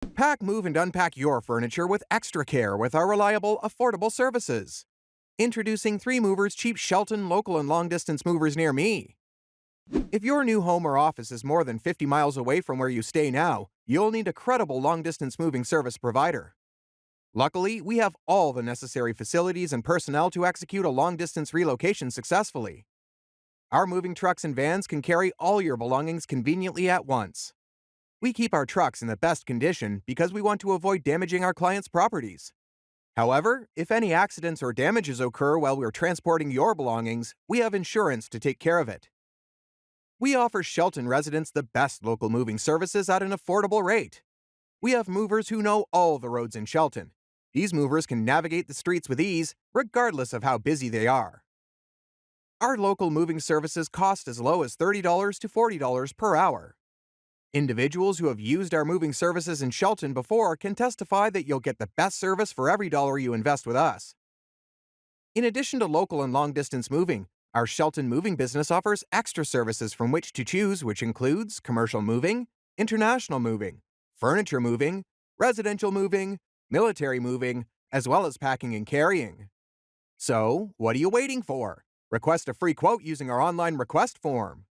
Pack, move, and unpack your furniture with extra care with our reliable, affordable services. Introducing 3 Movers Cheap Shelton local and long distance movers near me. If your new home or office is more than 50 miles away from where you stay now, you'll need a credible long distance moving service provider. Luckily, we have all the necessary facilities and personnel to execute a long distance relocation successfully. Our moving trucks and vans can carry all your belongings conveniently at once. We keep our trucks in the best condition because we want to avoid damaging our clients' properties. However, if any accidents or damages occur while we're transporting your belongings, we have insurance to take care of it. We offer Shelton residents the best local moving services at an affordable rate. We have movers who know all the roads in Shelton. These movers can navigate the streets with ease, regardless of how busy they are. Our local moving services cost as low as $30 to $40 per hour. Individuals who have used our moving services in Shelton before can testify that you'll get the best service for every dollar you invest with us. In addition to local and long-distance moving, our Shelton moving business offers extra services from which to choose, which includes commercial moving, international moving, furniture moving, residential moving, military moving, as well as packing and carrying. So, what are you waiting for? Request a free quote using our online request form.